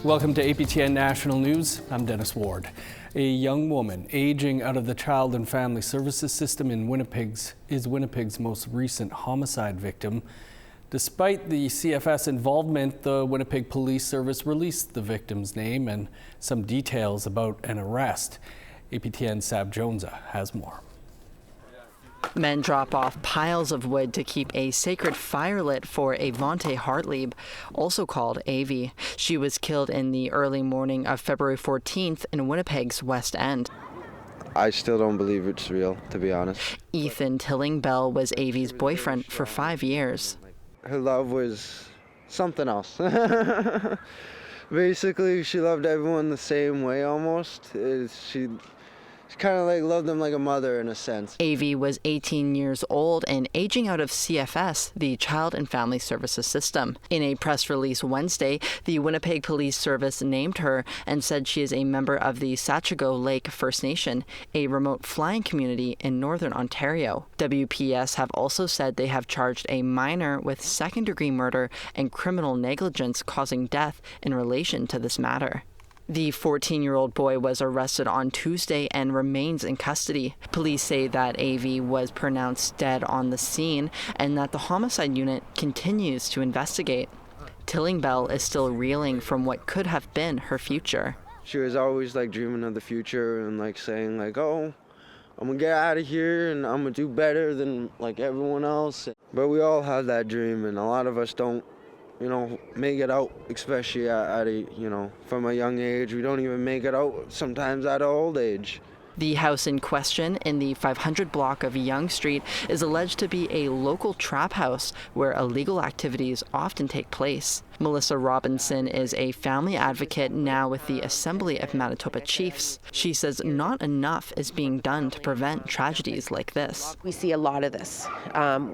Welcome to APTN National News. I'm Dennis Ward. A young woman aging out of the Child and Family Services system in is Winnipeg's most recent homicide victim. Despite the CFS involvement, the Winnipeg Police Service released the victim's name and some details about an arrest. APTN Sav Jonza has more. Men drop off piles of wood to keep a sacred fire lit for Avante Hartlieb, also called Avi. She was killed in the early morning of February 14th in Winnipeg's West End. I still don't believe it's real, to be honest. Ethan Tilling-Bell was Avi's boyfriend for 5 years. Her love was something else. Basically, she loved everyone the same way almost. She kind of like loved them like a mother in a sense. Avi was 18 years old and aging out of CFS, the Child and Family Services system. In a press release Wednesday, the Winnipeg Police Service named her and said she is a member of the Sachigo Lake First Nation, a remote flying community in northern Ontario. WPS have also said they have charged a minor with second-degree murder and criminal negligence causing death in relation to this matter. The 14-year-old boy was arrested on Tuesday and remains in custody. Police say that Avi was pronounced dead on the scene and that the homicide unit continues to investigate. Tilling-Bell is still reeling from what could have been her future. She was always like dreaming of the future and like saying like, oh, I'm gonna get out of here and I'm gonna do better than like everyone else. But we all have that dream and a lot of us don't, make it out, especially from a young age. We don't even make it out sometimes at an old age. The house in question in the 500 block of Yonge Street is alleged to be a local trap house where illegal activities often take place. Melissa Robinson is a family advocate now with the Assembly of Manitoba Chiefs. She says not enough is being done to prevent tragedies like this. We see a lot of this.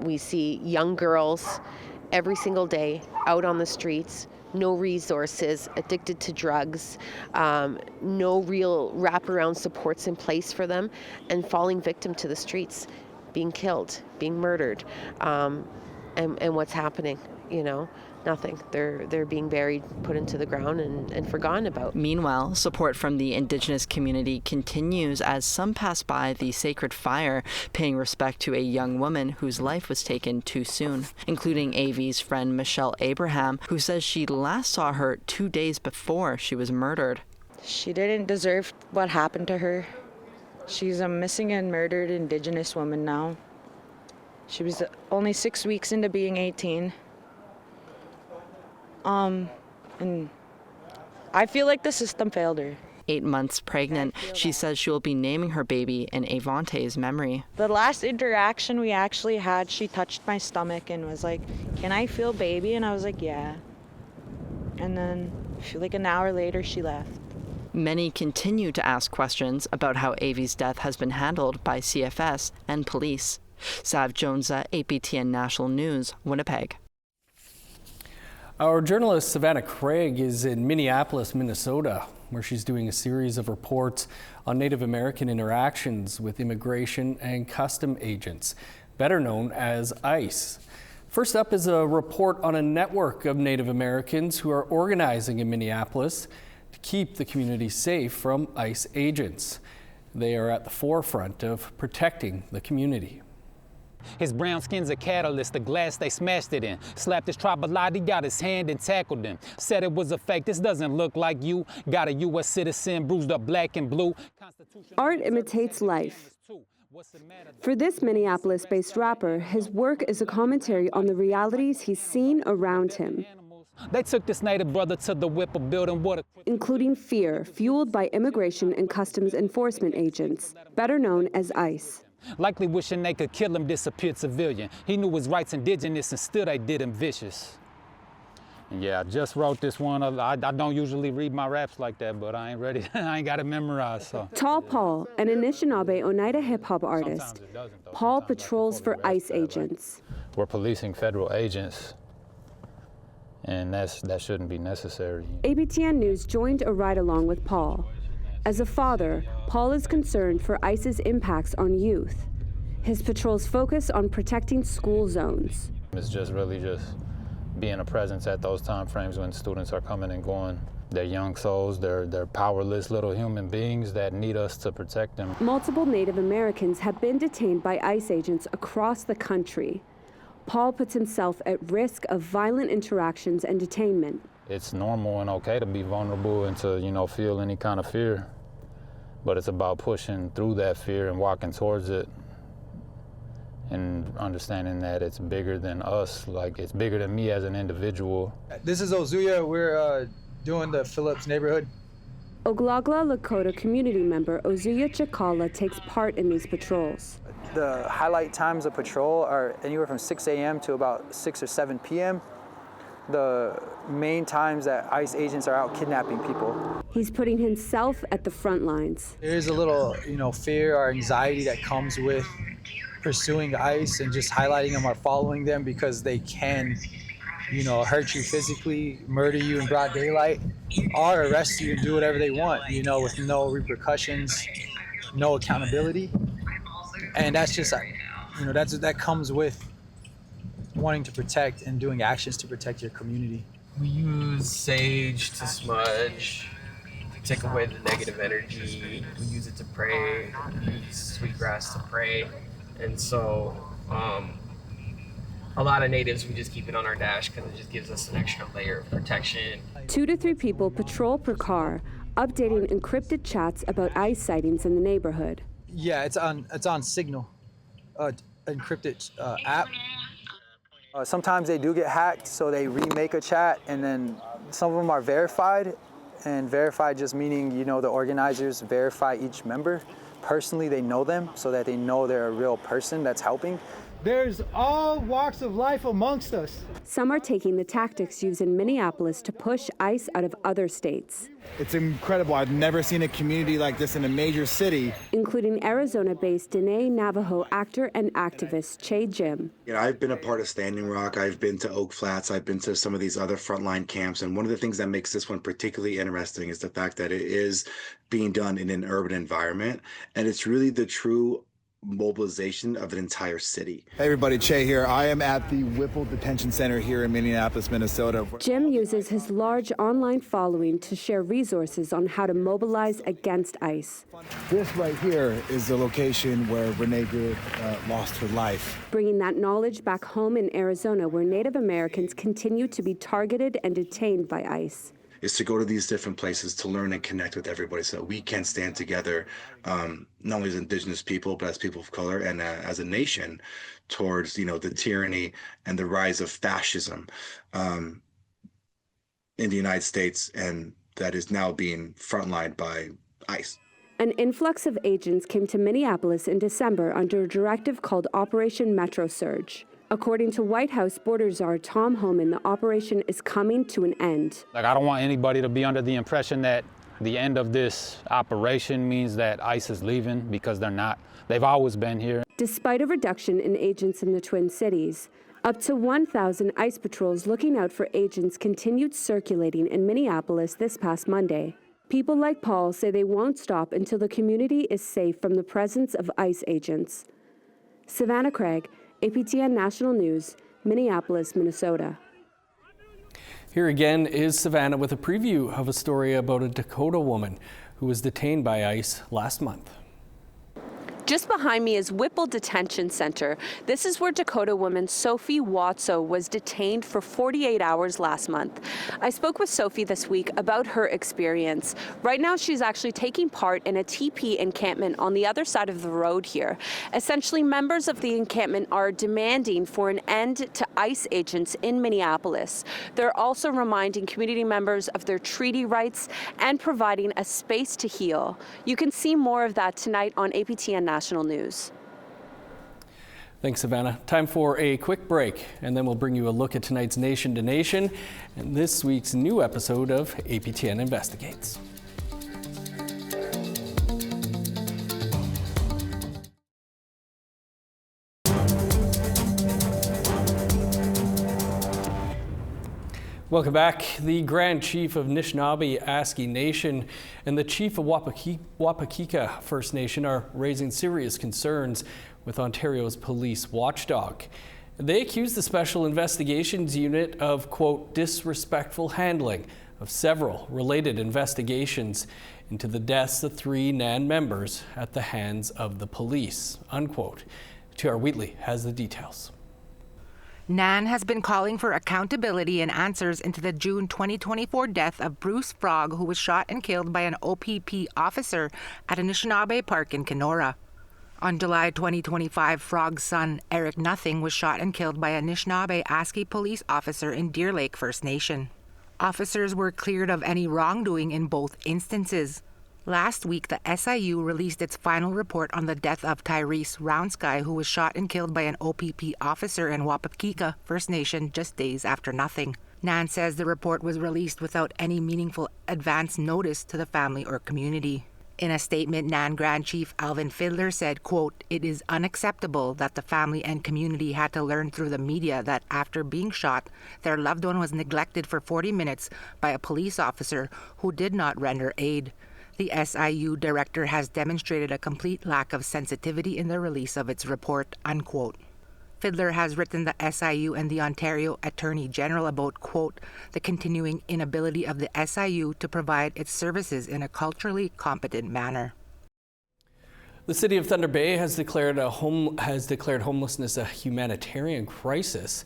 We see young girls every single day out on the streets, no resources, addicted to drugs, no real wraparound supports in place for them, and falling victim to the streets, being killed, being murdered, and what's happening, nothing. They're being buried, put into the ground, and forgotten about. Meanwhile, support from the Indigenous community continues as some pass by the sacred fire, paying respect to a young woman whose life was taken too soon, including Avi's friend Michelle Abraham, who says she last saw her 2 days before she was murdered. She didn't deserve what happened to her. She's a missing and murdered Indigenous woman now. She was only 6 weeks into being 18. And I feel like the system failed her. 8 months pregnant, she says she will be naming her baby in Avante's memory. The last interaction we actually had, she touched my stomach and was like, "Can I feel baby?" And I was like, "Yeah." And then like an hour later, she left. Many continue to ask questions about how Avi's death has been handled by CFS and police. Sav Jonza, APTN National News, Winnipeg. Our journalist Savanna Craig is in Minneapolis, Minnesota, where she's doing a series of reports on Native American interactions with immigration and custom agents, better known as ICE. First up is a report on a network of Native Americans who are organizing in Minneapolis to keep the community safe from ICE agents. They are at the forefront of protecting the community. His brown skin's a catalyst, the glass they smashed it in. Slapped his tribal ID, got his hand and tackled him. Said it was a fake, this doesn't look like you. Got a U.S. citizen, bruised up black and blue. Art imitates life. For this Minneapolis-based rapper, his work is a commentary on the realities he's seen around him. They took this native brother to the Whipple building, including fear fueled by immigration and customs enforcement agents, better known as ICE. Likely wishing they could kill him, disappeared civilian. He knew his rights Indigenous and still they did him vicious. Yeah, I just wrote this one. I don't usually read my raps like that, but I ain't ready. I ain't got it memorized. So. Tall Paul, an Anishinaabe Oneida hip-hop artist. Paul patrols for ICE agents. We're policing federal agents, and that shouldn't be necessary. APTN News joined a ride-along with Paul. As a father, Paul is concerned for ICE's impacts on youth. His patrols focus on protecting school zones. It's just really being a presence at those time frames when students are coming and going They're young souls, they're powerless little human beings that need us to protect them. Multiple Native Americans have been detained by ICE agents across the country. Paul puts himself at risk of violent interactions and detainment. It's normal and okay to be vulnerable and to, feel any kind of fear. But it's about pushing through that fear and walking towards it and understanding that it's bigger than us, like it's bigger than me as an individual. This is Ozuya. We're doing the Phillips neighborhood. Oglala Lakota community member Ozuya Chakala takes part in these patrols. The highlight times of patrol are anywhere from 6 a.m. to about 6 or 7 p.m. The main times that ICE agents are out kidnapping people. He's putting himself at the front lines. There's a little, fear or anxiety that comes with pursuing ICE and just highlighting them or following them because they can, hurt you physically, murder you in broad daylight, or arrest you and do whatever they want, with no repercussions, no accountability. And that's just, that comes with wanting to protect and doing actions to protect your community. We use sage to smudge, to take away the negative energy. We use it to pray. We use sweetgrass to pray. And so a lot of natives, we just keep it on our dash because it just gives us an extra layer of protection. 2 to 3 people patrol per car, updating encrypted chats about ICE sightings in the neighborhood. Yeah, it's on Signal, encrypted app. Sometimes they do get hacked, so they remake a chat, and then some of them are verified, and verified just meaning, the organizers verify each member. Personally, they know them, so that they know they're a real person that's helping. There's all walks of life amongst us. Some are taking the tactics used in Minneapolis to push ICE out of other states. It's incredible. I've never seen a community like this in a major city. Including Arizona-based Diné Navajo actor and activist Che Jim. I've been a part of Standing Rock. I've been to Oak Flats. I've been to some of these other frontline camps. And one of the things that makes this one particularly interesting is the fact that it is being done in an urban environment. And it's really the true mobilization of an entire city. Hey everybody, Che here. I am at the Whipple Detention Center here in Minneapolis, Minnesota. Jim uses his large online following to share resources on how to mobilize against ICE. This right here is the location where Renee Good lost her life. Bringing that knowledge back home in Arizona, where Native Americans continue to be targeted and detained by ICE. Is to go to these different places to learn and connect with everybody so that we can stand together, not only as Indigenous people, but as people of color and as a nation towards, the tyranny and the rise of fascism in the United States, and that is now being frontlined by ICE. An influx of agents came to Minneapolis in December under a directive called Operation Metro Surge. According to White House border czar Tom Homan, the operation is coming to an end. I don't want anybody to be under the impression that the end of this operation means that ICE is leaving, because they're not. They've always been here. Despite a reduction in agents in the Twin Cities, up to 1,000 ICE patrols looking out for agents continued circulating in Minneapolis this past Monday. People like Paul say they won't stop until the community is safe from the presence of ICE agents. Savanna Craig, APTN National News, Minneapolis, Minnesota. Here again is Savannah with a preview of a story about a Dakota woman who was detained by ICE last month. Just behind me is Whipple Detention Center. This is where Dakota woman Sophie Watso was detained for 48 hours last month. I spoke with Sophie this week about her experience. Right now she's actually taking part in a TP encampment on the other side of the road here. Essentially, members of the encampment are demanding for an end to ICE agents in Minneapolis. They're also reminding community members of their treaty rights and providing a space to heal. You can see more of that tonight on APTN National News. Thanks, Savannah. Time for a quick break, and then we'll bring you a look at tonight's Nation to Nation and this week's new episode of APTN Investigates. Welcome back. The Grand Chief of Anishinaabe-Aski Nation and the Chief of Wapakika First Nation are raising serious concerns with Ontario's police watchdog. They accuse the Special Investigations Unit of, quote, disrespectful handling of several related investigations into the deaths of 3 NAN members at the hands of the police, unquote. T.R. Wheatley has the details. NAN has been calling for accountability and answers into the June 2024 death of Bruce Frog, who was shot and killed by an OPP officer at Anishinaabe Park in Kenora. On July 2025, Frog's son, Eric Nothing, was shot and killed by a Anishinaabe Aski police officer in Deer Lake First Nation. Officers were cleared of any wrongdoing in both instances. Last week, the SIU released its final report on the death of Tyrese Roundsky, who was shot and killed by an OPP officer in Wapakika First Nation just days after Nothing. NAN says the report was released without any meaningful advance notice to the family or community. In a statement, NAN Grand Chief Alvin Fiddler said, quote, "It is unacceptable that the family and community had to learn through the media that after being shot, their loved one was neglected for 40 minutes by a police officer who did not render aid. The SIU director has demonstrated a complete lack of sensitivity in the release of its report," unquote. Fiddler has written the SIU and the Ontario Attorney General about, quote, "the continuing inability of the SIU to provide its services in a culturally competent manner." The city of Thunder Bay has declared homelessness a humanitarian crisis.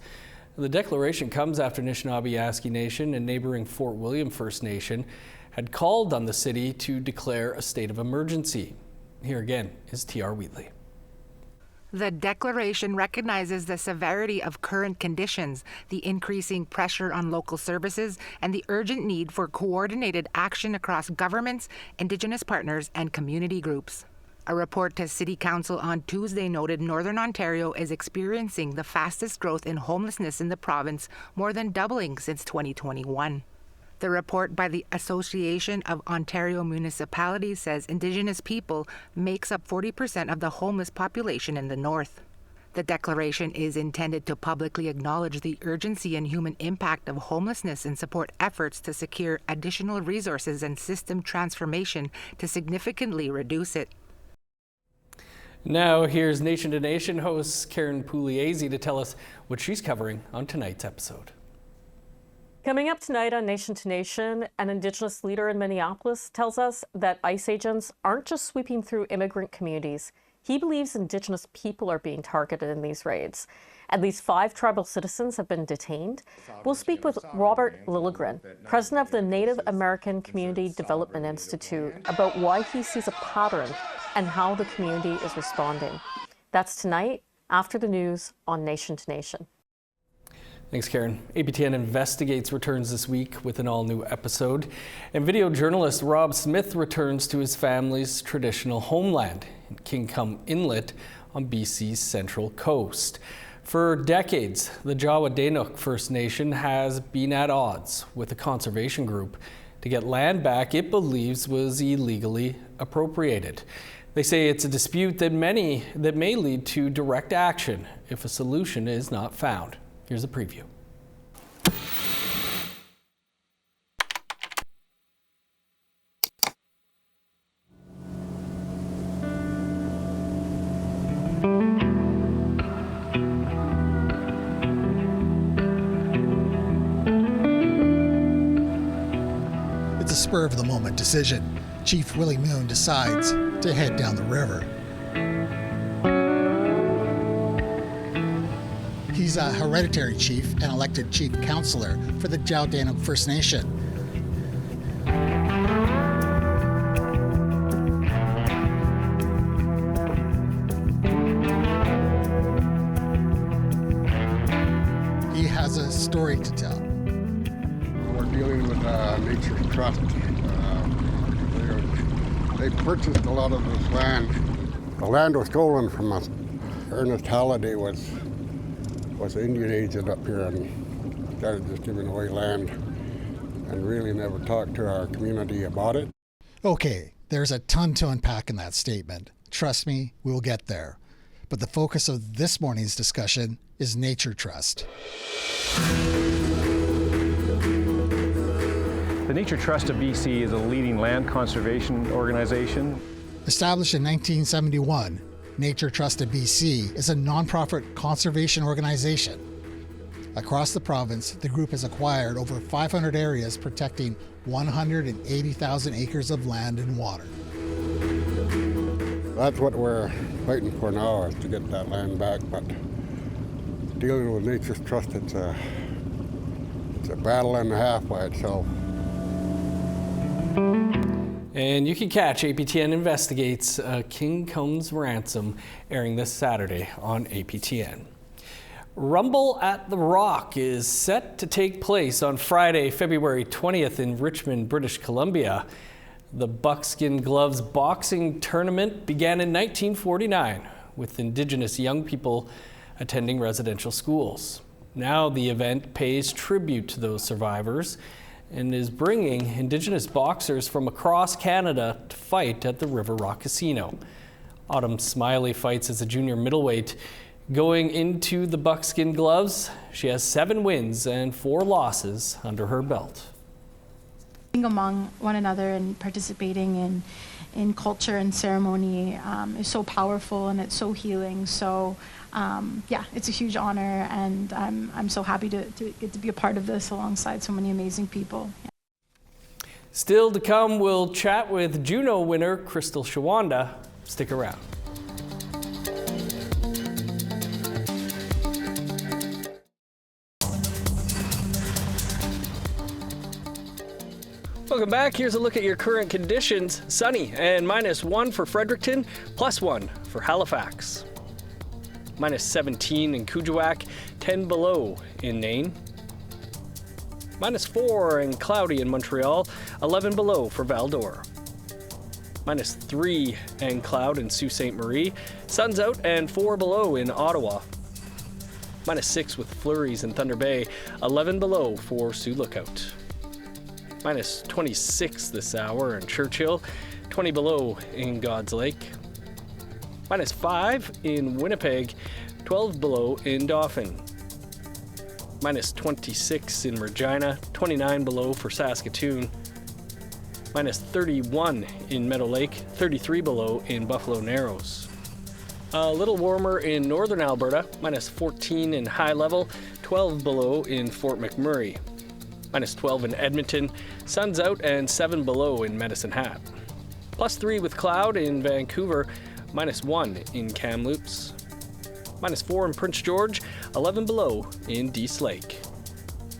The declaration comes after Anishinaabe Aski Nation and neighboring Fort William First Nation had called on the city to declare a state of emergency. Here again is T.R. Wheatley. The declaration recognizes the severity of current conditions, the increasing pressure on local services, and the urgent need for coordinated action across governments, Indigenous partners, and community groups. A report to City Council on Tuesday noted Northern Ontario is experiencing the fastest growth in homelessness in the province, more than doubling since 2021. The report by the Association of Ontario Municipalities says Indigenous people makes up 40% of the homeless population in the north. The declaration is intended to publicly acknowledge the urgency and human impact of homelessness and support efforts to secure additional resources and system transformation to significantly reduce it. Now here's Nation to Nation host Karen Pugliese to tell us what she's covering on tonight's episode. Coming up tonight on Nation to Nation, an Indigenous leader in Minneapolis tells us that ICE agents aren't just sweeping through immigrant communities. He believes Indigenous people are being targeted in these raids. At least 5 tribal citizens have been detained. We'll speak with Robert Lilligren, president of the Native American Community Development Institute, about why he sees a pattern and how the community is responding. That's tonight after the news on Nation to Nation. Thanks, Karen. APTN Investigates returns this week with an all-new episode. And video journalist Rob Smith returns to his family's traditional homeland in Kingcome Inlet on BC's Central Coast. For decades, the Jawa-Danook First Nation has been at odds with a conservation group to get land back it believes was illegally appropriated. They say it's a dispute that may lead to direct action if a solution is not found. Here's a preview. It's a spur-of-the-moment decision. Chief Willie Moon decides to head down the river. He's a hereditary chief and elected chief counselor for the Jawa-Danook First Nation. He has a story to tell. We're dealing with Nature Trust. They purchased a lot of this land. The land was stolen from us. Ernest Halliday was an Indian agent up here and started just giving away land and really never talked to our community about it. Okay, there's a ton to unpack in that statement. Trust me, we'll get there. But the focus of this morning's discussion is Nature Trust. The Nature Trust of BC is a leading land conservation organization. Established in 1971, Nature Trust of BC is a nonprofit conservation organization. Across the province, the group has acquired over 500 areas protecting 180,000 acres of land and water. That's what we're fighting for now, is to get that land back, but dealing with Nature's Trust, it's a battle and a half by itself. And you can catch APTN Investigates King Comes Ransom airing this Saturday on APTN. Rumble at the Rock is set to take place on Friday, February 20th in Richmond, British Columbia. The Buckskin Gloves boxing tournament began in 1949 with Indigenous young people attending residential schools. Now the event pays tribute to those survivors and is bringing Indigenous boxers from across Canada to fight at the River Rock Casino. Autumn Smiley fights as a junior middleweight. Going into the Buckskin Gloves, she has 7 wins and 4 losses under her belt. Being among one another and participating in culture and ceremony is so powerful, and it's so healing. So yeah, it's a huge honor, and I'm so happy to get to be a part of this alongside so many amazing people. Yeah. Still to come, we'll chat with Juno winner Crystal Shawanda. Stick around. Welcome back. Here's a look at your current conditions. Sunny and -1 for Fredericton, +1 for Halifax. -17 in Kuujjuaq, 10 below in Nain. -4 and cloudy in Montreal, 11 below for Val-d'Or. -3 and cloud in Sault Ste. Marie, sun's out and 4 below in Ottawa. -6 with flurries in Thunder Bay, 11 below for Sioux Lookout. -26 this hour in Churchill, 20 below in God's Lake. -5 in Winnipeg, 12 below in Dauphin. -26 in Regina, 29 below for Saskatoon. -31 in Meadow Lake, 33 below in Buffalo Narrows. A little warmer in northern Alberta, -14 in High Level, 12 below in Fort McMurray. -12 in Edmonton, sun's out and 7 below in Medicine Hat. +3 with cloud in Vancouver, -1 in Kamloops. -4 in Prince George, 11 below in Dease Lake.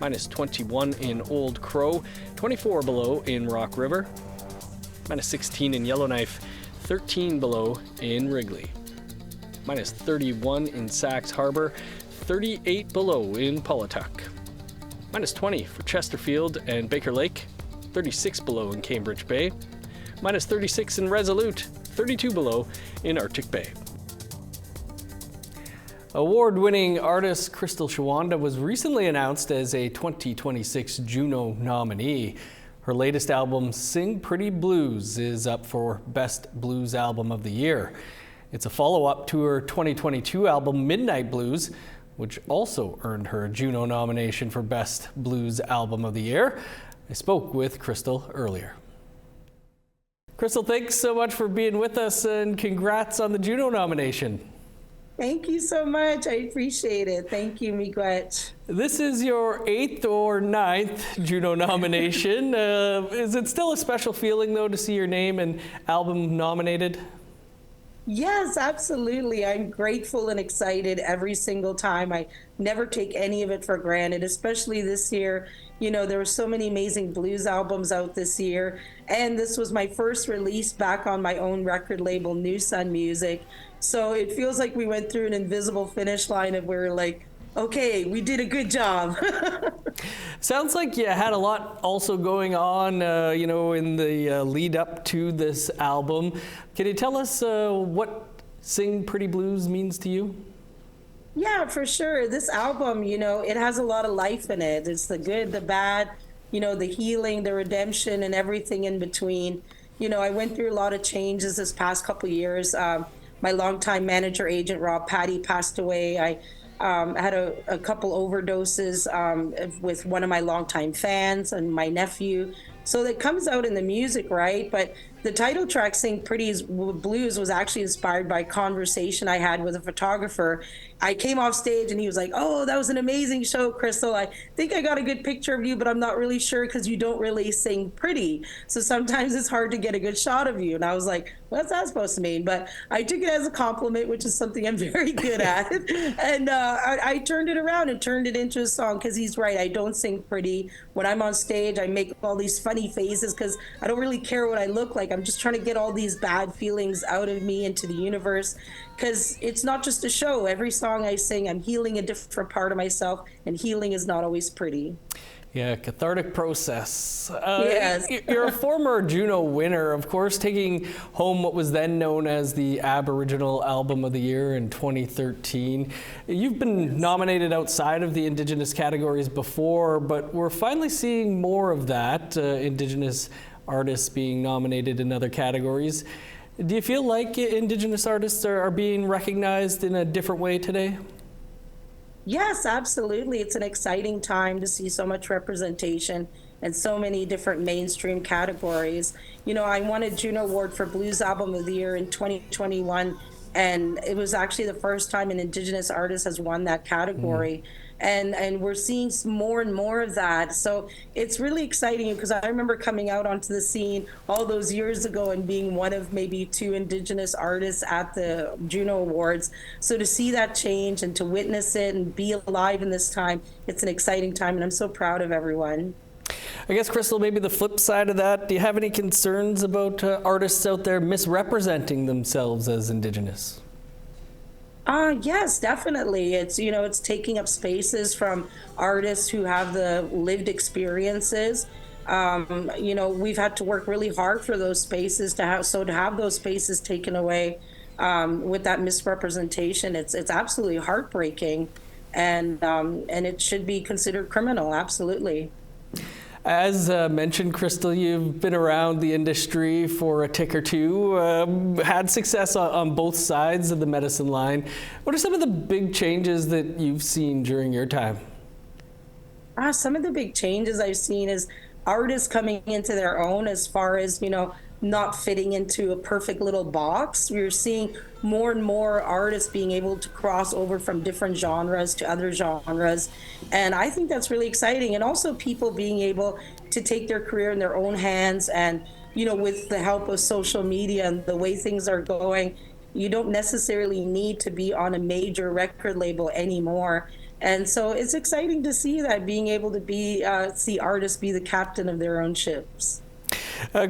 -21 in Old Crow, 24 below in Rock River. -16 in Yellowknife, 13 below in Wrigley. -31 in Sax Harbor, 38 below in Pawatuck. -20 for Chesterfield and Baker Lake, 36 below in Cambridge Bay. -36 in Resolute, 32 below in Arctic Bay. Award-winning artist Crystal Shawanda was recently announced as a 2026 Juno nominee. Her latest album, Sing Pretty Blues, is up for Best Blues Album of the Year. It's a follow-up to her 2022 album, Midnight Blues, which also earned her a Juno nomination for Best Blues Album of the Year. I spoke with Crystal earlier. Crystal, thanks so much for being with us, and congrats on the Juno nomination. Thank you so much. I appreciate it. Thank you, Miigwech. This is your 8th or 9th Juno nomination. Is it still a special feeling, though, to see your name and album nominated? Yes, absolutely. I'm grateful and excited every single time. I never take any of it for granted, especially this year. You know, there were so many amazing blues albums out this year, and this was my first release back on my own record label, New Sun Music. So it feels like we went through an invisible finish line of where we're like, okay, we did a good job. Sounds like you had a lot also going on, you know, in the lead up to this album. Can you tell us what Sing Pretty Blues means to you? Yeah, for sure. This album, you know, it has a lot of life in it. It's the good, the bad, you know, the healing, the redemption, and everything in between. You know, I went through a lot of changes this past couple of years. My longtime manager agent, Rob Patty, passed away. I had a couple overdoses with one of my longtime fans and my nephew. So that comes out in the music, right? But the title track, Sing Pretty's Blues, was actually inspired by a conversation I had with a photographer. I came off stage and he was like, "Oh, that was an amazing show, Crystal. I think I got a good picture of you, but I'm not really sure because you don't really sing pretty. So sometimes it's hard to get a good shot of you." And I was like, "What's that supposed to mean?" But I took it as a compliment, which is something I'm very good at. And I turned it around and turned it into a song, because he's right. I don't sing pretty. When I'm on stage, I make all these funny faces because I don't really care what I look like. I'm just trying to get all these bad feelings out of me into the universe, because it's not just a show. Every song I sing, I'm healing a different part of myself, and healing is not always pretty. Yeah, cathartic process. Yes. You're a former Juno winner, of course, taking home what was then known as the Aboriginal Album of the Year in 2013. You've been nominated outside of the Indigenous categories before, but we're finally seeing more of that, Indigenous artists being nominated in other categories. Do you feel like Indigenous artists are being recognized in a different way today? Yes, absolutely. It's an exciting time to see so much representation and so many different mainstream categories. You know, I won a Juno Award for Blues Album of the Year in 2021, and it was actually the first time an Indigenous artist has won that category. And we're seeing more and more of that. So it's really exciting, because I remember coming out onto the scene all those years ago and being one of maybe 2 Indigenous artists at the Juno Awards. So to see that change and to witness it and be alive in this time, it's an exciting time, and I'm so proud of everyone. I guess, Crystal, maybe the flip side of that, do you have any concerns about artists out there misrepresenting themselves as Indigenous? Yes, definitely. It's, you know, it's taking up spaces from artists who have the lived experiences. You know, we've had to work really hard for those spaces to have those spaces taken away with that misrepresentation. It's absolutely heartbreaking, and it should be considered criminal. Absolutely. As mentioned, Crystal, you've been around the industry for a tick or two, had success on both sides of the medicine line. What are some of the big changes that you've seen during your time? Some of the big changes I've seen is artists coming into their own, as far as, you know, not fitting into a perfect little box. We're seeing more and more artists being able to cross over from different genres to other genres. And I think that's really exciting. And also people being able to take their career in their own hands. And, you know, with the help of social media and the way things are going, you don't necessarily need to be on a major record label anymore. And so it's exciting to see that, being able to see artists be the captain of their own ships.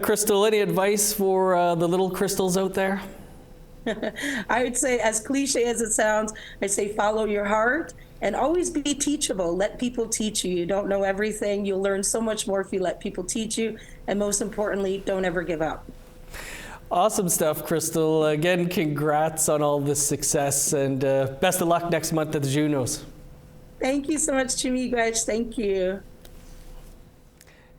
Crystal, any advice for the little Crystals out there? I would say, as cliche as it sounds, I'd say follow your heart and always be teachable. Let people teach you. You don't know everything. You'll learn so much more if you let people teach you. And most importantly, don't ever give up. Awesome stuff, Crystal. Again, congrats on all this success, and best of luck next month at the Junos. Thank you so much, Jimmy, guys. Thank you.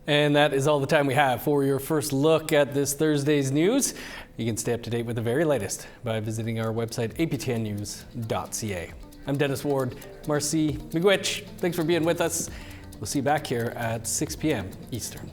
And that is all the time we have for your first look at this Thursday's news. You can stay up to date with the very latest by visiting our website, aptnnews.ca. I'm Dennis Ward. Marcy Miigwech, thanks for being with us. We'll see you back here at 6 p.m. Eastern.